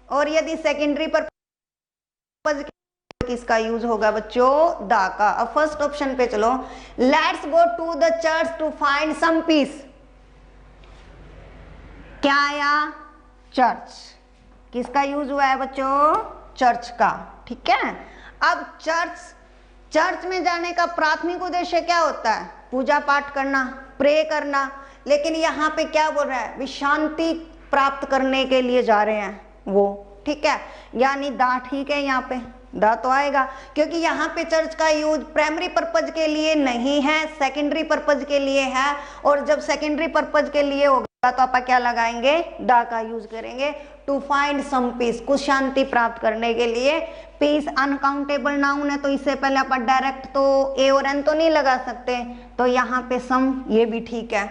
और यदि सेकेंडरी पर्पज किसका यूज होगा बच्चों, द का। अब फर्स्ट ऑप्शन पे चलो, let's go to the church to find some peace. क्या आया, चर्च। किसका यूज हुआ है बच्चों, चर्च का, ठीक है। अब चर्च में जाने का प्राथमिक उद्देश्य क्या होता है, पूजा पाठ करना, प्रे करना। लेकिन यहाँ पे क्या बोल रहा है, शांति प्राप्त करने के लिए जा रहे हैं वो, ठीक है। यानी दा ठीक है, यहाँ पे दा तो आएगा, क्योंकि यहाँ पे चर्च का यूज प्राइमरी पर्पज के लिए नहीं है, सेकेंडरी पर्पज के लिए है। और जब सेकेंडरी पर्पज के लिए होगा तो आप क्या लगाएंगे, दा का यूज करेंगे। टू फाइंड सम पीस, कुछ शांति प्राप्त करने के लिए। पीस अनकाउंटेबल नाउन है, तो इससे पहले आप डायरेक्ट तो ए और एन तो नहीं लगा सकते, तो यहाँ पे सम, ये भी ठीक है।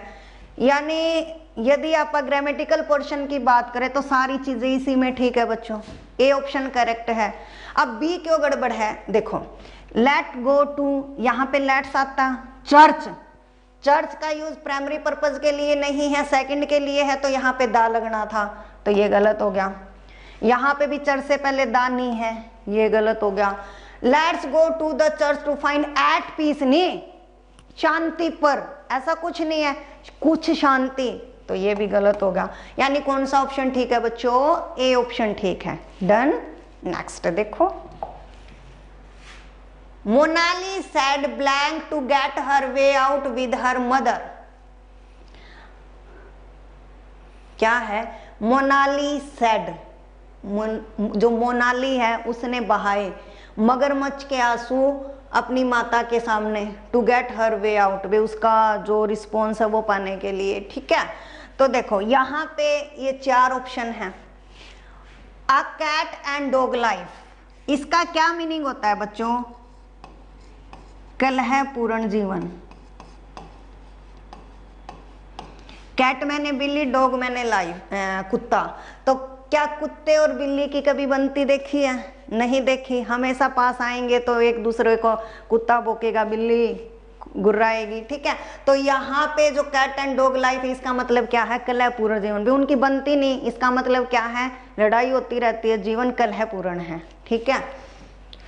यानी यदि आप ग्रामेटिकल पोर्शन की बात करें तो सारी चीजें इसी में ठीक है बच्चों, ए ऑप्शन करेक्ट है। अब बी क्यों गड़बड़ है, देखो, लेट गो टू, यहाँ पे लेट्स आता, चर्च का यूज प्राइमरी पर्पज के लिए नहीं है, सेकंड के लिए है, तो यहाँ पे दा लगना था, तो ये गलत हो गया। यहाँ पे भी चर्च से पहले दा नहीं है, ये गलत हो गया। Let's go to the church to find at peace, नहीं, शांति पर, ऐसा कुछ नहीं है, कुछ शांति, तो ये भी गलत होगा। यानी कौन सा ऑप्शन ठीक है बच्चों, ए ऑप्शन ठीक है। डन। नेक्स्ट देखो, Monali said blank to get her way out with her mother। क्या है, मोनाली said, जो मोनाली है उसने बहाए मगरमच्छ के आंसू अपनी माता के सामने, to get her way out, वे उसका जो रिस्पॉन्स है वो पाने के लिए, ठीक है। तो देखो यहाँ पे ये चार ऑप्शन है। A cat and dog life, इसका क्या मीनिंग होता है बच्चों, कलह पूर्ण जीवन। कैट मैंने बिल्ली, डॉग मैंने लाइफ कुत्ता, तो क्या कुत्ते और बिल्ली की कभी बनती देखी है, नहीं देखी। हमेशा पास आएंगे तो एक दूसरे को, कुत्ता भौंकेगा, बिल्ली गुर्राएगी, ठीक है। तो यहाँ पे जो कैट एंड डॉग लाइफ, इसका मतलब क्या है, कलह पूर्ण जीवन। भी उनकी बनती नहीं, इसका मतलब क्या है, लड़ाई होती रहती है, जीवन कलह पूर्ण है, ठीक है।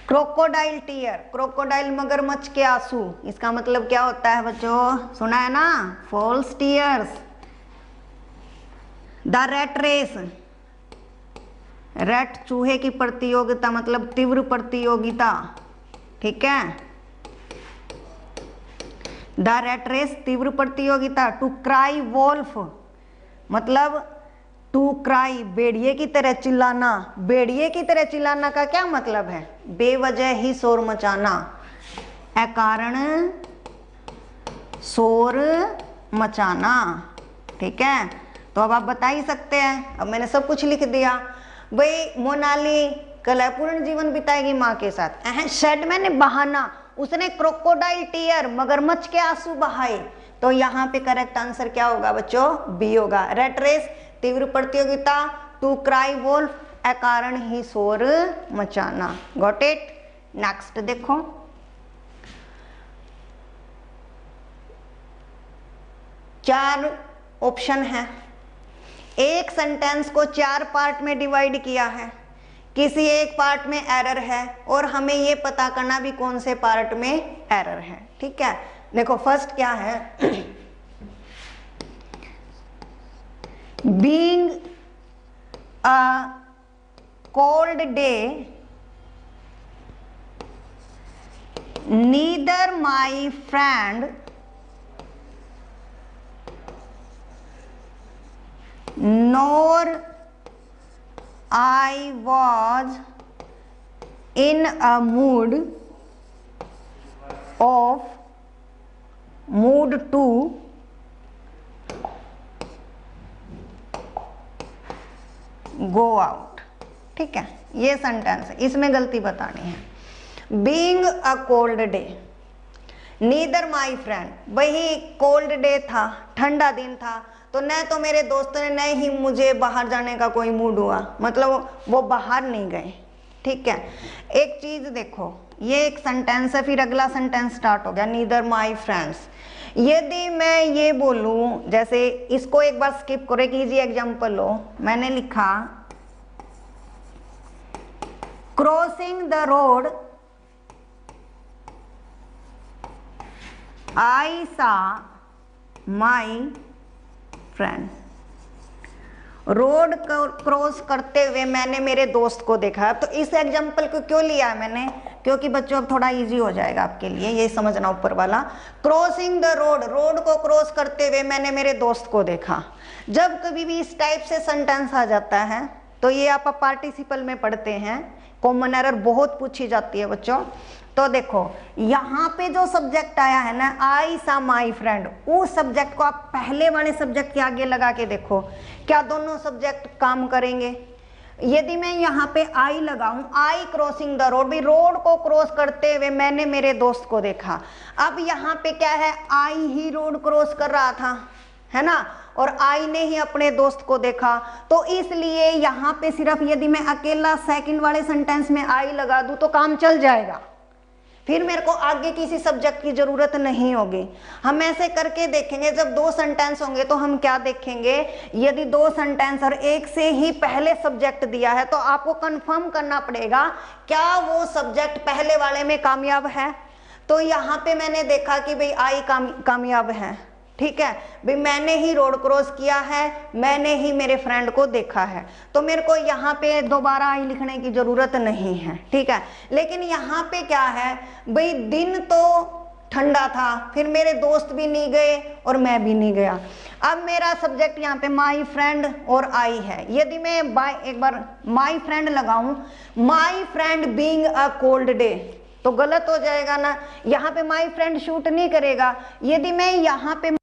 क्रोकोडाइल टीयर, क्रोकोडाइल मगरमच्छ के आंसू, इसका मतलब क्या होता है बच्चों, सुना है ना, false tears. The rat race, rat चूहे की प्रतियोगिता, मतलब तीव्र प्रतियोगिता, ठीक है। द रैट रेस तीव्र प्रतियोगिता। टू क्राई वोल्फ, मतलब टू क्राई भेड़िए की तरह चिल्लाना। भेड़िए की तरह चिल्लाना का क्या मतलब है, बेवजह ही शोर मचाना, अकारण शोर मचाना, ठीक है। तो अब आप बता ही सकते हैं, अब मैंने सब कुछ लिख दिया। भाई मोनाली कलहपूर्ण जीवन बिताएगी माँ के साथ, शेड मैंने बहाना, उसने क्रोकोडाइल टीयर मगरमच्छ के आंसू बहाए, तो यहाँ पे करेक्ट आंसर क्या होगा बच्चों, बी होगा। रेट रेस तीव्र प्रतियोगिता, टू क्राई वोल्फ अकारण ही शोर मचाना। Got it. नेक्स्ट देखो, चार ऑप्शन है, एक सेंटेंस को चार पार्ट में डिवाइड किया है, किसी एक पार्ट में एरर है और हमें ये पता करना भी कौन से पार्ट में एरर है, ठीक है। देखो फर्स्ट क्या है, being a cold day neither my friend nor I was in a mood to go out। ठीक है, ये सेंटेंस है, इसमें गलती बतानी है। Being a cold day, neither my friend, वही कोल्ड डे था, ठंडा दिन था, तो न तो मेरे दोस्त ने न ही मुझे बाहर जाने का कोई मूड हुआ, मतलब वो बाहर नहीं गए। ठीक है, एक चीज देखो, ये एक सेंटेंस है, फिर अगला सेंटेंस स्टार्ट हो गया नीदर माई फ्रेंड्स। यदि मैं ये बोलूं, जैसे इसको एक बार स्किप करो, एक इजी एग्जांपल लो, मैंने लिखा क्रॉसिंग द रोड आई सा माई फ्रेंड। रोड क्रॉस करते हुए मैंने मेरे दोस्त को देखा। तो इस एग्जाम्पल को क्यों लिया है मैंने, क्योंकि बच्चों अब थोड़ा इजी हो जाएगा आपके लिए, ये समझना ऊपर वाला। क्रॉसिंग द रोड, रोड को क्रॉस करते हुए मैंने मेरे दोस्त को देखा। जब कभी भी इस टाइप से सेंटेंस आ जाता है तो ये आप पार्टिसिपल में पढ़ते हैं, कॉमन एरर बहुत पूछी जाती है बच्चों। तो देखो यहाँ पे जो सब्जेक्ट आया है ना, आई सा माई फ्रेंड, उस सब्जेक्ट को आप पहले वाले सब्जेक्ट के आगे लगा के देखो, क्या दोनों सब्जेक्ट काम करेंगे। यदि मैं यहाँ पे आई लगाऊं, आई क्रॉसिंग द रोड, भी रोड को क्रॉस करते हुए मैंने मेरे दोस्त को देखा। अब यहाँ पे क्या है, आई ही रोड क्रॉस कर रहा था, है ना, और आई ने ही अपने दोस्त को देखा। तो इसलिए यहाँ पे सिर्फ यदि मैं अकेला सेकंड वाले सेंटेंस में आई लगा दूं तो काम चल जाएगा, फिर मेरे को आगे किसी सब्जेक्ट की जरूरत नहीं होगी। हम ऐसे करके देखेंगे, जब दो सेंटेंस होंगे तो हम क्या देखेंगे, यदि दो सेंटेंस और एक से ही पहले सब्जेक्ट दिया है तो आपको कंफर्म करना पड़ेगा क्या वो सब्जेक्ट पहले वाले में कामयाब है। तो यहाँ पे मैंने देखा कि भाई आई कामयाब है, ठीक है भाई, मैंने ही रोड क्रॉस किया है, मैंने ही मेरे फ्रेंड को देखा है, तो मेरे को यहाँ पे दोबारा आई लिखने की जरूरत नहीं है। ठीक है, लेकिन यहाँ पे क्या है भाई, दिन तो ठंडा था, फिर मेरे दोस्त भी नहीं गए और मैं भी नहीं गया। अब मेरा सब्जेक्ट यहाँ पे माई फ्रेंड और आई है। यदि मैं एक बार माई फ्रेंड लगाऊं, my friend being a cold day, तो गलत हो जाएगा ना, यहाँ पे माई फ्रेंड शूट नहीं करेगा। यदि मैं यहाँ पे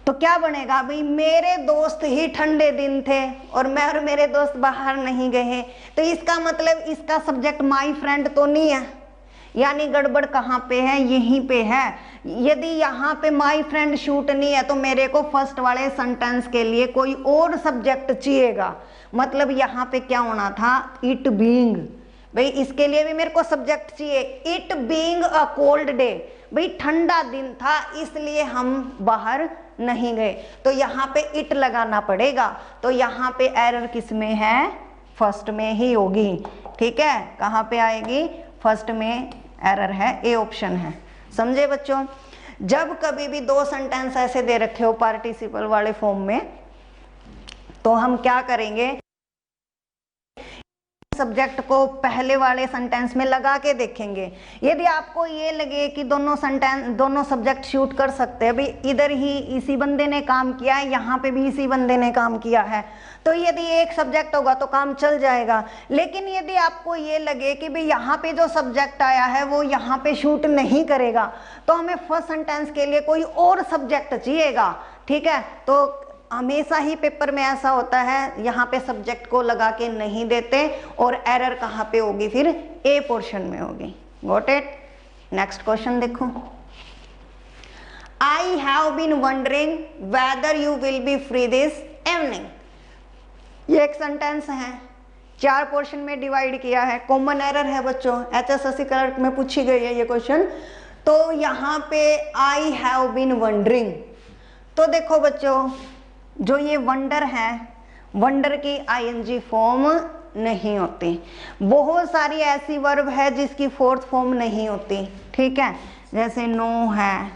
तो क्या बनेगा भाई, मेरे दोस्त ही ठंडे दिन थे और मैं और मेरे दोस्त बाहर नहीं गए, तो इसका मतलब इसका सब्जेक्ट माई फ्रेंड तो नहीं है, यानी गड़बड़ कहाँ पे है, यहीं पे है। यदि यहाँ पे माई फ्रेंड शूट नहीं है तो मेरे को फर्स्ट वाले सेंटेंस के लिए कोई और सब्जेक्ट चाहिएगा, मतलब यहाँ पे क्या होना था, इट बीइंग, भाई इसके लिए भी मेरे को सब्जेक्ट चाहिए। It being a cold day, भाई ठंडा दिन था इसलिए हम बाहर नहीं गए, तो यहाँ पे इट लगाना पड़ेगा। तो यहाँ पे एरर किस में है, फर्स्ट में ही होगी। ठीक है, कहाँ पे आएगी, फर्स्ट में एरर है, ए ऑप्शन है। समझे बच्चों, जब कभी भी दो सेंटेंस ऐसे दे रखे हो पार्टिसिपल वाले फॉर्म में, तो हम क्या करेंगे, सब्जेक्ट को पहले वाले सेंटेंस में लगा के देखेंगे। यदि आपको ये लगे कि दोनों सब्जेक्ट शूट कर सकते हैं, भाई इधर ही इसी बंदे ने काम किया है, यहाँ पे भी इसी बंदे ने काम किया है, तो यदि एक सब्जेक्ट होगा तो काम चल जाएगा। लेकिन यदि आपको ये लगे कि भाई यहाँ पे जो सब्जेक्ट आया है वो यहाँ पे शूट नहीं करेगा, तो हमें फर्स्ट सेंटेंस के लिए कोई और सब्जेक्ट चाहिएगा। ठीक है, तो हमेशा ही पेपर में ऐसा होता है, यहाँ पे सब्जेक्ट को लगा के नहीं देते और एरर कहाँ पे होगी, फिर ए पोर्शन में होगी। Got it. नेक्स्ट क्वेश्चन देखो, I have been wondering whether you will be free this evening. ये एक सेंटेंस है, चार पोर्शन में डिवाइड किया है, कॉमन एरर है बच्चों, HSSC क्लर्क में पूछी गई है ये क्वेश्चन। तो यहाँ पे आई हैव बीन वंडरिंग, तो देखो बच्चों जो ये वंडर है, वंडर की ING फॉर्म नहीं होती। बहुत सारी ऐसी वर्ब है जिसकी फोर्थ फॉर्म नहीं होती। ठीक है, जैसे नो है,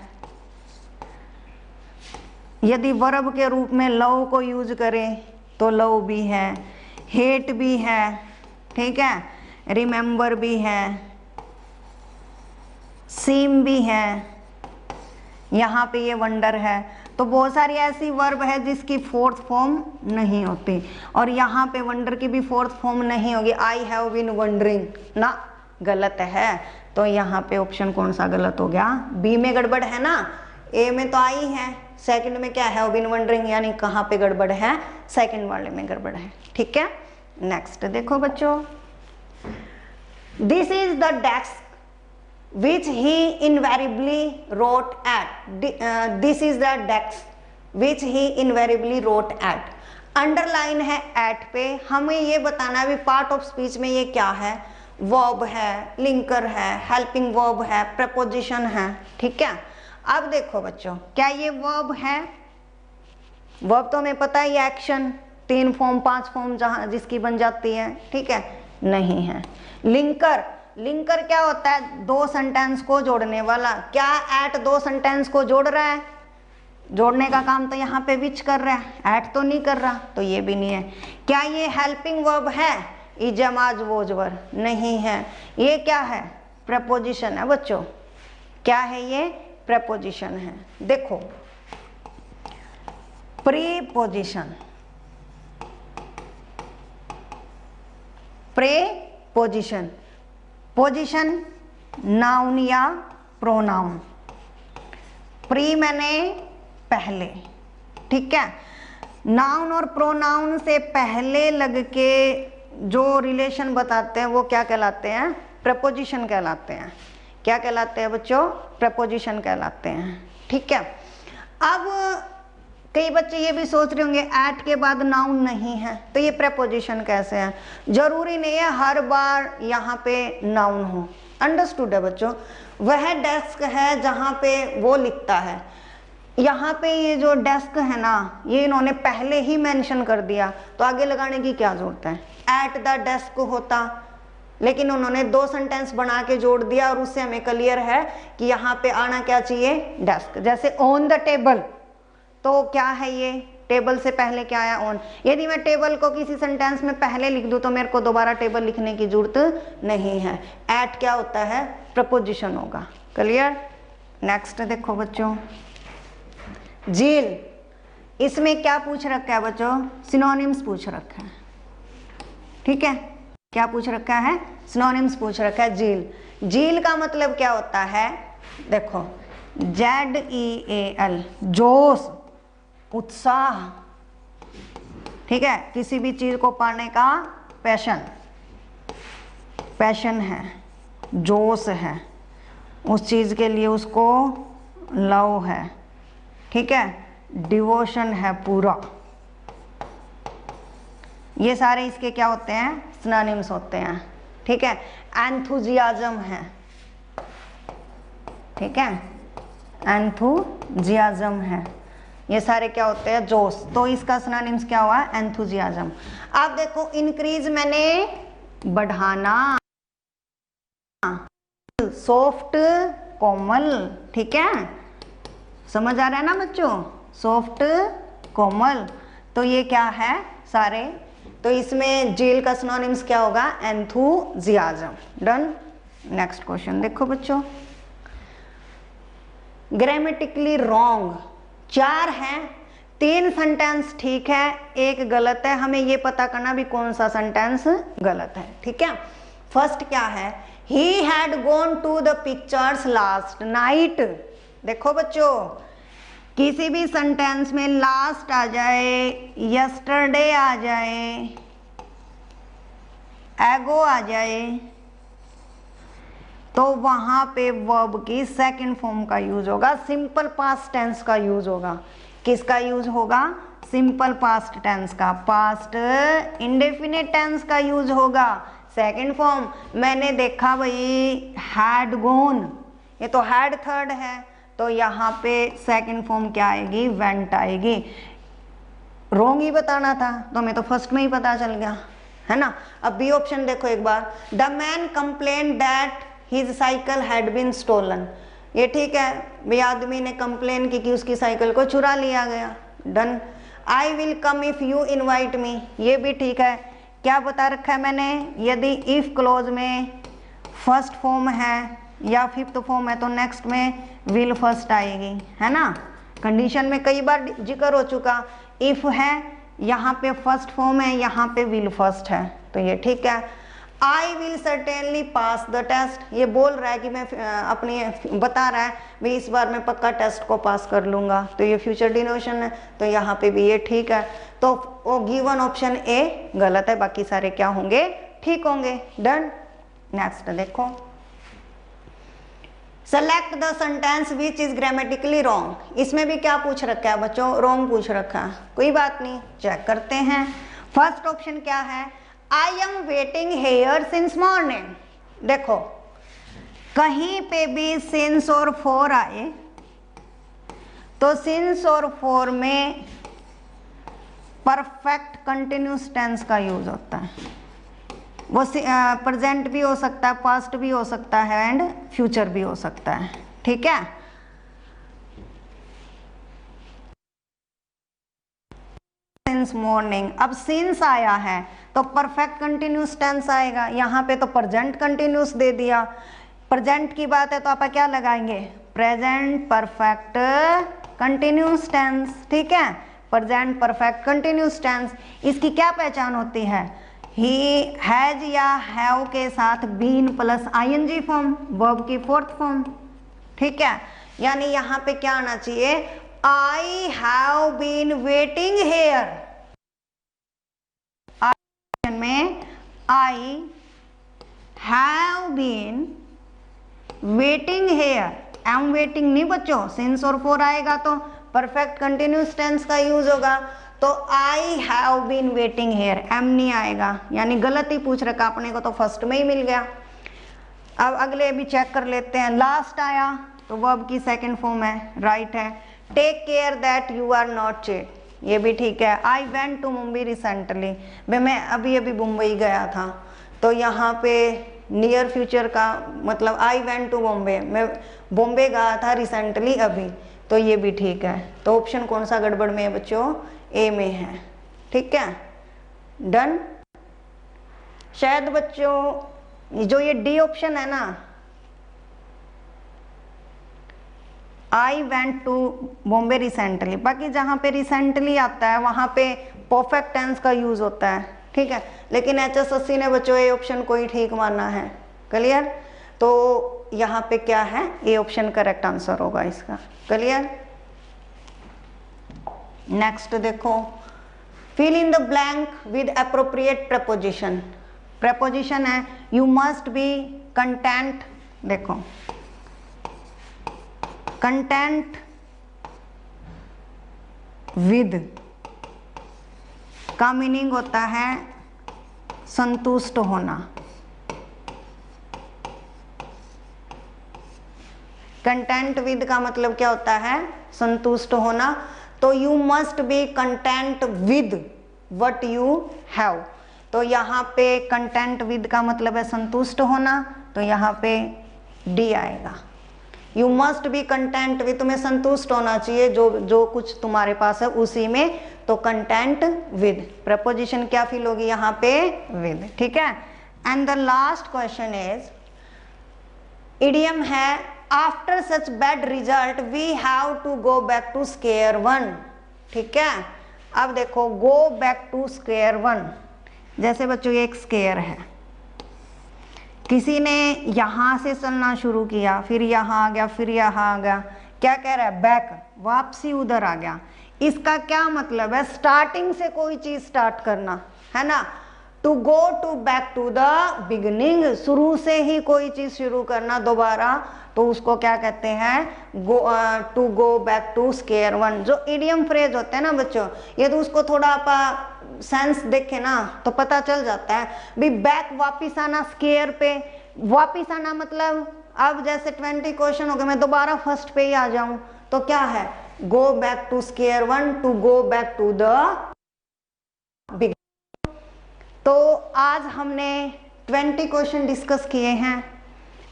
यदि वर्ब के रूप में लव को यूज करें तो लव भी है, हेट भी है, ठीक है, रिमेंबर भी है, सीम भी है, यहाँ पे ये वंडर है। तो बहुत सारी ऐसी वर्ब है जिसकी फोर्थ फॉर्म नहीं होती, और यहाँ पे वंडर की भी फोर्थ फॉर्म नहीं होगी। आई हैव बीन वंडरिंग ना, गलत है। तो यहाँ पे ऑप्शन कौन सा गलत हो गया? बी में गड़बड़ है ना, ए में तो आई है, सेकंड में क्या हैव बीन वंडरिंग, यानी कहाँ पे गड़बड़ है? सेकंड वाले में गड़बड़ है। ठीक है, नेक्स्ट देखो बच्चों, this is the desk which he invariably wrote at. This is the desk which he invariably wrote at. Underline है at पे, हमें ये बताना है पार्ट ऑफ स्पीच में ये क्या है? वर्ब है, लिंकर है, हेल्पिंग वर्ब है, प्रपोजिशन है। ठीक है, अब देखो बच्चों, क्या ये वर्ब है? वर्ब तो हमें पता है, ये एक्शन 3 फॉर्म 5 फॉर्म जहां जिसकी बन जाती है। ठीक है, नहीं है। लिंकर, लिंकर क्या होता है? 2 सेंटेंस को जोड़ने वाला। क्या एट 2 सेंटेंस को जोड़ रहा है? जोड़ने का काम तो यहाँ पे विच कर रहा है, एट तो नहीं कर रहा, तो ये भी नहीं है। क्या ये हेल्पिंग वर्ब है? इजमाज वोजवर, नहीं है। ये क्या है? प्रपोजिशन है बच्चों। क्या है ये? प्रपोजिशन है। देखो, प्रीपोजिशन, प्रीपोजिशन, पोजीशन नाउन या प्रोनाउन। प्री मैंने पहले, ठीक है। नाउन और प्रोनाउन से पहले लग के जो रिलेशन बताते हैं वो क्या कहलाते हैं? प्रपोजिशन कहलाते हैं। क्या कहलाते हैं बच्चों? प्रपोजिशन कहलाते हैं। ठीक है, अब कई बच्चे ये भी सोच रहे होंगे एट के बाद नाउन नहीं है, तो ये प्रपोजिशन कैसे है? जरूरी नहीं है हर बार यहाँ पे नाउन हो। अंडरस्टूड है बच्चों? वह डेस्क है जहाँ पे वो लिखता है। यहाँ पे ये जो डेस्क है ना, ये इन्होंने पहले ही मेंशन कर दिया, तो आगे लगाने की क्या जरूरत है? एट द डेस्क होता, लेकिन उन्होंने 2 सेंटेंस बना के जोड़ दिया, और उससे हमें क्लियर है कि यहाँ पे आना क्या चाहिए? डेस्क। जैसे ऑन द टेबल, तो क्या है ये? टेबल से पहले क्या आया? ऑन। यदि मैं टेबल को किसी सेंटेंस में पहले लिख दूं तो मेरे को दोबारा टेबल लिखने की जरूरत नहीं है। एट क्या होता है? प्रपोजिशन होगा। क्लियर? नेक्स्ट देखो बच्चों, झील, इसमें क्या पूछ रखा है बच्चों? सिनोनिम्स पूछ रखा है। ठीक है, क्या पूछ रखा है? सिनोनिम्स पूछ रखा है। झील, झील का मतलब क्या होता है? देखो, ZEAL, जोश, उत्साह। ठीक है, किसी भी चीज को पाने का पैशन, पैशन है, जोश है, उस चीज के लिए उसको लव है। ठीक है, डिवोशन है पूरा। ये सारे इसके क्या होते हैं? सिनोनिम्स होते हैं। ठीक है, एंथुजियाज्म है। ठीक है, एंथुजियाज्म है। ये सारे क्या होते हैं? जोश। तो इसका सिनोनिम्स क्या हुआ? एंथुजियाज्म। अब देखो, इंक्रीज मैंने बढ़ाना, सॉफ्ट कोमल। ठीक है, समझ आ रहा है ना बच्चों? सॉफ्ट कोमल, तो ये क्या है सारे? तो इसमें जेल का सिनोनिम्स क्या होगा? एंथुजियाज्म। डन। नेक्स्ट क्वेश्चन देखो बच्चों, ग्रामेटिकली रॉन्ग 4 हैं, 3 सेंटेंस ठीक है, 1 गलत है। हमें ये पता करना भी कौन सा सेंटेंस गलत है। ठीक है, फर्स्ट क्या है? He had gone to the pictures last night. देखो बच्चों, किसी भी सेंटेंस में लास्ट आ जाए, यस्टरडे आ जाए, एगो आ जाए, तो वहां पे वर्ब की सेकंड फॉर्म का यूज होगा, सिंपल पास्ट टेंस का यूज होगा। किसका यूज होगा? सिंपल पास्ट टेंस का। पास्ट इंडेफिनिट टेंस का यूज होगा। सेकंड फॉर्म मैंने देखा भाई, हैड गॉन, ये तो हैड थर्ड है, तो यहाँ पे सेकंड फॉर्म क्या आएगी? वेंट आएगी। रॉन्ग ही बताना था, तो हमें तो फर्स्ट में ही पता चल गया, है ना। अब बी ऑप्शन देखो एक बार, the man complain that his cycle had been stolen. ये ठीक है, भाई आदमी ने कंप्लेन की कि उसकी साइकिल को चुरा लिया गया। Done. I will come if you invite me, ये भी ठीक है। क्या बता रखा है मैंने? यदि इफ क्लोज में फर्स्ट फॉर्म है या फिफ्थ फॉर्म है तो नेक्स्ट में विल फर्स्ट आएगी, है ना। कंडीशन में कई बार जिक्र हो चुका, इफ है, यहाँ पे फर्स्ट फॉर्म है, यहाँ पे विल फर्स्ट है, तो ये ठीक है। I will certainly pass the test, ये बोल रहा है कि मैं अपनी बता रहा है भाई इस बार मैं पक्का टेस्ट को पास कर लूंगा, तो ये फ्यूचर डिनोशन है, तो यहाँ पे भी ये ठीक है। तो वो गिवन ऑप्शन ए गलत है, बाकी सारे क्या होंगे, ठीक होंगे। डन। नेक्स्ट देखो, select the sentence which is grammatically wrong. इसमें भी क्या पूछ रखा है बच्चों, रॉन्ग पूछ रखा है, कोई बात नहीं, चेक करते हैं। फर्स्ट ऑप्शन क्या है, I am waiting here since morning. देखो कहीं पे भी सिंस और फॉर आए तो सिंस और फॉर में परफेक्ट कंटिन्यूस टेंस का यूज होता है, वो प्रेजेंट भी हो सकता है, पास्ट भी हो सकता है एंड फ्यूचर भी हो सकता है, ठीक है। सिंस मॉर्निंग, अब सिंस आया है तो परफेक्ट कंटिन्यूस टेंस आएगा, यहाँ पे तो प्रेजेंट कंटिन्यूस दे दिया, प्रेजेंट की बात है तो आप क्या लगाएंगे, प्रेजेंट परफेक्ट कंटिन्यूस टेंस, ठीक है, प्रेजेंट परफेक्ट कंटिन्यूस टेंस। इसकी क्या पहचान होती है, ही हैज या हैव के साथ been plus ING form, verb की फोर्थ फॉर्म, ठीक है। यानी यहाँ पे क्या आना चाहिए, I have been waiting here, में I have been waiting here, am waiting नहीं बच्चों, सिंस और फॉर आएगा तो परफेक्ट कंटिन्यूस टेंस का यूज होगा, तो I have been waiting here, am नहीं आएगा, यानी गलत ही पूछ रखा अपने को, तो फर्स्ट में ही मिल गया। अब अगले भी चेक कर लेते हैं, लास्ट आया तो वर्ब की सेकंड फॉर्म है, राइट है। Take care that you are not cheat, ये भी ठीक है। I went to Mumbai recently, मैं अभी मुंबई गया था, तो यहाँ पे नियर फ्यूचर का मतलब आई वेंट टू बॉम्बे, मैं बॉम्बे गया था रिसेंटली अभी, तो ये भी ठीक है। तो ऑप्शन कौन सा गड़बड़ में है बच्चों, ए में है, ठीक है। डन। शायद बच्चों जो ये डी ऑप्शन है ना, I went to Bombay recently, बाकी जहाँ पे रिसेंटली आता है वहाँ पे परफेक्ट टेंस का यूज होता है, ठीक है, लेकिन HSSC ने बच्चों ए ऑप्शन को ही ठीक माना है, क्लियर। तो यहाँ पे क्या है, ए ऑप्शन करेक्ट आंसर होगा इसका, क्लियर। नेक्स्ट देखो, fill in the blank with appropriate preposition. Preposition है यू मस्ट बी कंटेंट, देखो कंटेंट विद का मीनिंग होता है संतुष्ट होना, कंटेंट विद का मतलब क्या होता है, संतुष्ट होना। तो you must be content with what you have, तो यहाँ पे कंटेंट विद का मतलब है संतुष्ट होना, तो यहाँ पे डी आएगा। You must be content with, तुम्हें संतुष्ट होना चाहिए जो कुछ तुम्हारे पास है उसी में, तो कंटेंट विद, प्रपोजिशन क्या फिल होगी यहाँ पे, विद, ठीक है। And the last question is, idiom है after such bad result we have to go back to square one, ठीक है। अब देखो go back to square one, जैसे बच्चों ये एक स्क्वायर है, किसी ने यहां से चलना शुरू किया, फिर यहां आ गया, फिर यहां आ गया, क्या कह रहा है, बैक, वापसी उधर आ गया। इसका क्या मतलब है, स्टार्टिंग से कोई चीज स्टार्ट करना, है ना। To go to back to the beginning, शुरू से ही कोई चीज शुरू करना दोबारा, तो उसको क्या कहते हैं, to go back to square one. जो इडियम फ्रेज होते हैं ना बच्चों, ये तो उसको थोड़ा आप सेंस देखे ना तो पता चल जाता है भी, बैक वापिस आना, स्क्वायर पे वापिस आना, मतलब अब जैसे 20 क्वेश्चन हो गए, मैं दोबारा फर्स्ट पे ही आ जाऊं, तो क्या है, go back to square one, to go back to the beginning. तो आज हमने 20 क्वेश्चन डिस्कस किए हैं,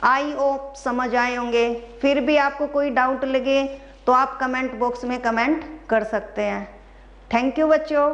आई होप समझ आए होंगे। फिर भी आपको कोई डाउट लगे तो आप कमेंट बॉक्स में कमेंट कर सकते हैं। थैंक यू बच्चों।